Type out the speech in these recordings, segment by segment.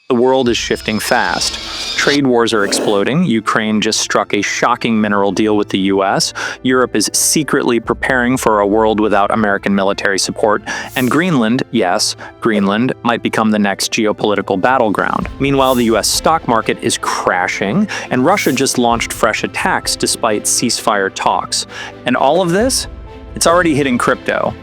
The world is shifting fast. Trade wars are exploding. Ukraine just struck a shocking mineral deal with the US. Europe is secretly preparing for a world without American military support. And Greenland, yes, Greenland, might become the next geopolitical battleground. Meanwhile, the US stock market is crashing, and Russia just launched fresh attacks despite ceasefire talks. And all of this? It's already hitting crypto.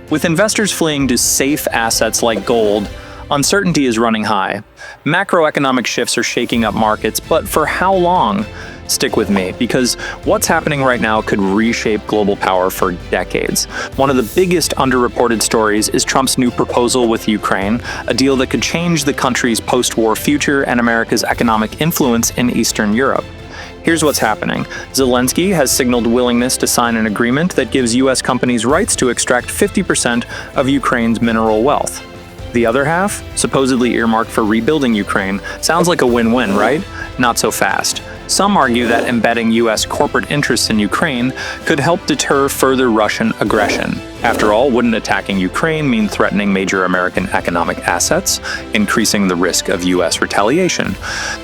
With investors fleeing to safe assets like gold, uncertainty is running high. Macroeconomic shifts are shaking up markets, but for how long? Stick with me, because what's happening right now could reshape global power for decades. One of the biggest underreported stories is Trump's new proposal with Ukraine, a deal that could change the country's post-war future and America's economic influence in Eastern Europe. Here's what's happening. Zelensky has signaled willingness to sign an agreement that gives US companies rights to extract 50% of Ukraine's mineral wealth. The other half, supposedly earmarked for rebuilding Ukraine, sounds like a win-win, right? Not so fast. Some argue that embedding US corporate interests in Ukraine could help deter further Russian aggression. After all, wouldn't attacking Ukraine mean threatening major American economic assets, increasing the risk of US retaliation?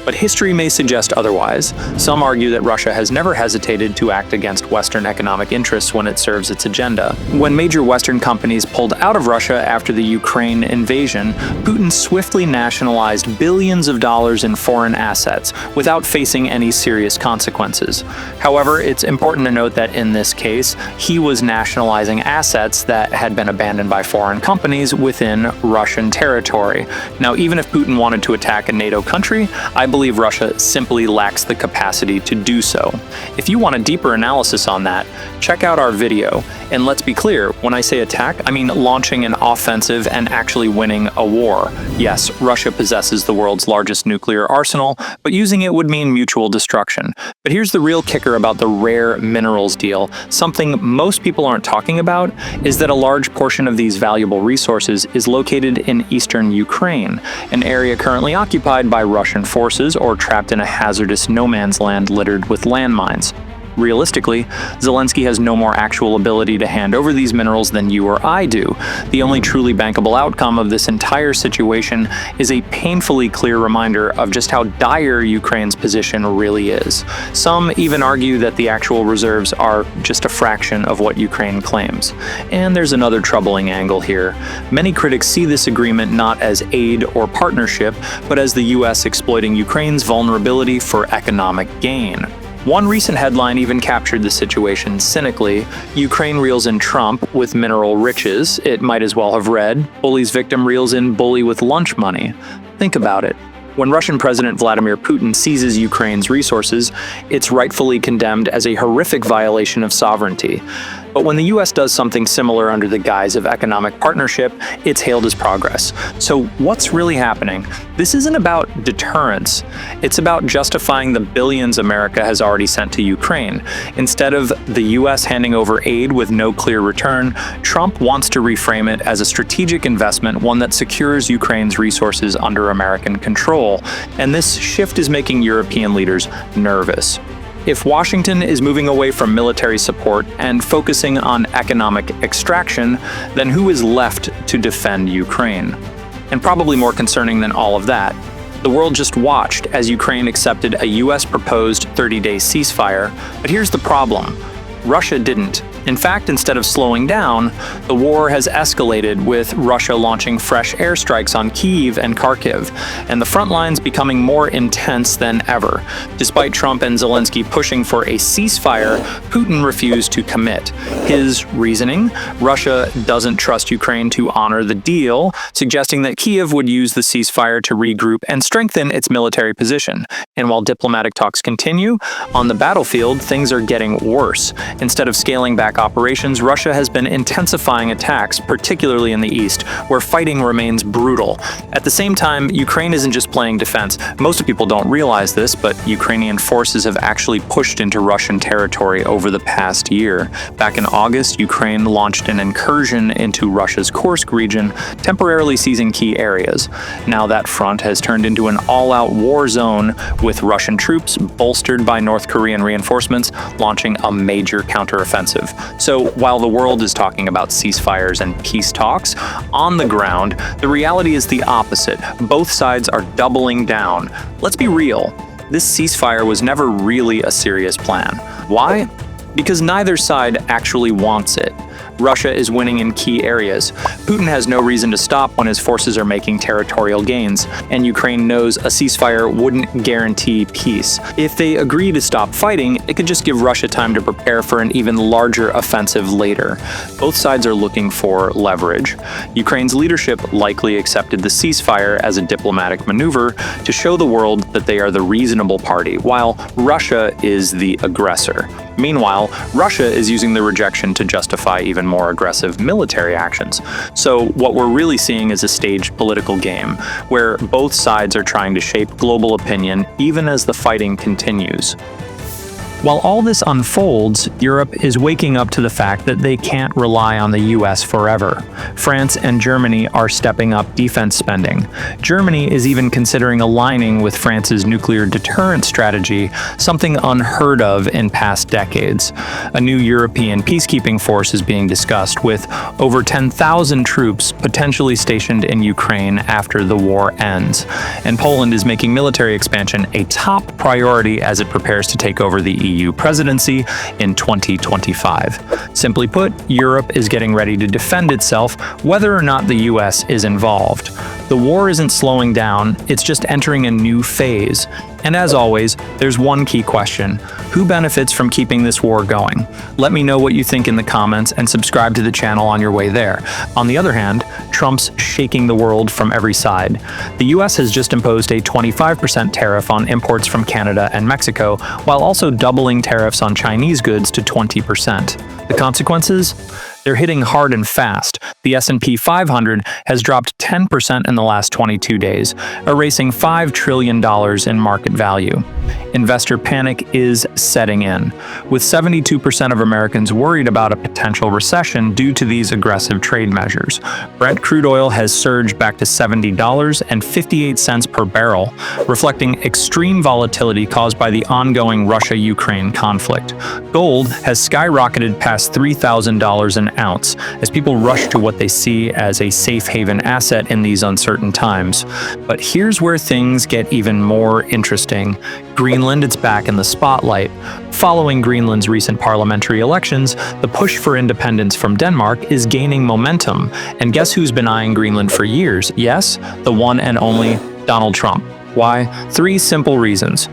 But history may suggest otherwise. Some argue that Russia has never hesitated to act against Western economic interests when it serves its agenda. When major Western companies pulled out of Russia after the Ukraine invasion, Putin swiftly nationalized billions of dollars in foreign assets without facing any serious consequences. However, it's important to note that in this case, he was nationalizing assets that had been abandoned by foreign companies within Russian territory. Now, even if Putin wanted to attack a NATO country, I believe Russia simply lacks the capacity to do so. If you want a deeper analysis on that, check out our video. And let's be clear, when I say attack, I mean launching an offensive and actually winning a war. Yes, Russia possesses the world's largest nuclear arsenal, but using it would mean mutual destruction. But here's the real kicker about the rare minerals deal. Something most people aren't talking about is that a large portion of these valuable resources is located in eastern Ukraine, an area currently occupied by Russian forces or trapped in a hazardous no man's land littered with landmines. Realistically, Zelensky has no more actual ability to hand over these minerals than you or I do. The only truly bankable outcome of this entire situation is a painfully clear reminder of just how dire Ukraine's position really is. Some even argue that the actual reserves are just a fraction of what Ukraine claims. And there's another troubling angle here. Many critics see this agreement not as aid or partnership, but as the US exploiting Ukraine's vulnerability for economic gain. One recent headline even captured the situation cynically. Ukraine reels in Trump with mineral riches. It might as well have read, bully's victim reels in bully with lunch money. Think about it. When Russian President Vladimir Putin seizes Ukraine's resources, it's rightfully condemned as a horrific violation of sovereignty. But when the US does something similar under the guise of economic partnership, it's hailed as progress. So what's really happening? This isn't about deterrence. It's about justifying the billions America has already sent to Ukraine. Instead of the US handing over aid with no clear return, Trump wants to reframe it as a strategic investment, one that secures Ukraine's resources under American control. And this shift is making European leaders nervous. If Washington is moving away from military support and focusing on economic extraction, then who is left to defend Ukraine? And probably more concerning than all of that, the world just watched as Ukraine accepted a US-proposed 30-day ceasefire. But here's the problem. Russia didn't. In fact, instead of slowing down, the war has escalated, with Russia launching fresh airstrikes on Kyiv and Kharkiv, and the front lines becoming more intense than ever. Despite Trump and Zelensky pushing for a ceasefire, Putin refused to commit. His reasoning? Russia doesn't trust Ukraine to honor the deal, suggesting that Kyiv would use the ceasefire to regroup and strengthen its military position. And while diplomatic talks continue, on the battlefield, things are getting worse. Instead of scaling back operations, Russia has been intensifying attacks, particularly in the east, where fighting remains brutal. At the same time, Ukraine isn't just playing defense. Most people don't realize this, but Ukrainian forces have actually pushed into Russian territory over the past year. Back in August, Ukraine launched an incursion into Russia's Kursk region, temporarily seizing key areas. Now that front has turned into an all-out war zone, with Russian troops, bolstered by North Korean reinforcements, launching a major counteroffensive. So while the world is talking about ceasefires and peace talks, on the ground, the reality is the opposite. Both sides are doubling down. Let's be real. This ceasefire was never really a serious plan. Why? Because neither side actually wants it. Russia is winning in key areas. Putin has no reason to stop when his forces are making territorial gains, and Ukraine knows a ceasefire wouldn't guarantee peace. If they agree to stop fighting, it could just give Russia time to prepare for an even larger offensive later. Both sides are looking for leverage. Ukraine's leadership likely accepted the ceasefire as a diplomatic maneuver to show the world that they are the reasonable party, while Russia is the aggressor. Meanwhile, Russia is using the rejection to justify even more aggressive military actions. So what we're really seeing is a staged political game, where both sides are trying to shape global opinion even as the fighting continues. While all this unfolds, Europe is waking up to the fact that they can't rely on the US forever. France and Germany are stepping up defense spending. Germany is even considering aligning with France's nuclear deterrent strategy, something unheard of in past decades. A new European peacekeeping force is being discussed, with over 10,000 troops potentially stationed in Ukraine after the war ends. And Poland is making military expansion a top priority as it prepares to take over the EU presidency in 2025. Simply put, Europe is getting ready to defend itself whether or not the US is involved. The war isn't slowing down, it's just entering a new phase. And as always, there's one key question: who benefits from keeping this war going? Let me know what you think in the comments and subscribe to the channel on your way there. On the other hand, Trump's shaking the world from every side. The US has just imposed a 25% tariff on imports from Canada and Mexico, while also doubling tariffs on Chinese goods to 20%. The consequences? They're hitting hard and fast. The S&P 500 has dropped 10% in the last 22 days, erasing $5 trillion in market value. Investor panic is setting in, with 72% of Americans worried about a potential recession due to these aggressive trade measures. Brent crude oil has surged back to $70.58 per barrel, reflecting extreme volatility caused by the ongoing Russia-Ukraine conflict. Gold has skyrocketed past $3,000 an ounce as people rush to what they see as a safe haven asset in these uncertain times. But here's where things get even more interesting. Greenland is back in the spotlight. Following Greenland's recent parliamentary elections, the push for independence from Denmark is gaining momentum. And guess who's been eyeing Greenland for years? Yes, the one and only Donald Trump. Why? 3 simple reasons.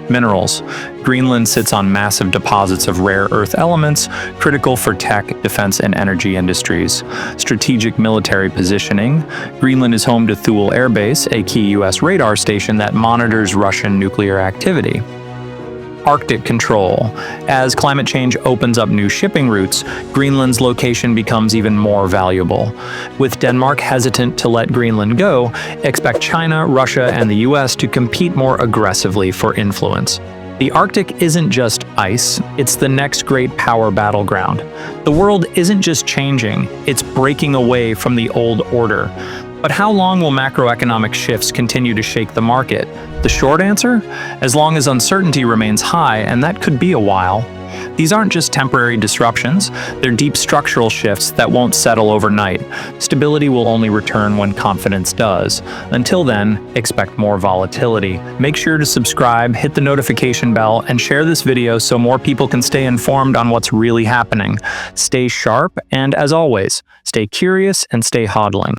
Minerals. Greenland sits on massive deposits of rare earth elements, critical for tech, defense, and energy industries. Strategic military positioning. Greenland is home to Thule Air Base, a key U.S. radar station that monitors Russian nuclear activity. Arctic control. As climate change opens up new shipping routes, Greenland's location becomes even more valuable. With Denmark hesitant to let Greenland go, expect China, Russia, and the US to compete more aggressively for influence. The Arctic isn't just ice, it's the next great power battleground. The world isn't just changing, it's breaking away from the old order. But how long will macroeconomic shifts continue to shake the market? The short answer? As long as uncertainty remains high, and that could be a while. These aren't just temporary disruptions, they're deep structural shifts that won't settle overnight. Stability will only return when confidence does. Until then, expect more volatility. Make sure to subscribe, hit the notification bell, and share this video so more people can stay informed on what's really happening. Stay sharp, and as always, stay curious and stay hodling.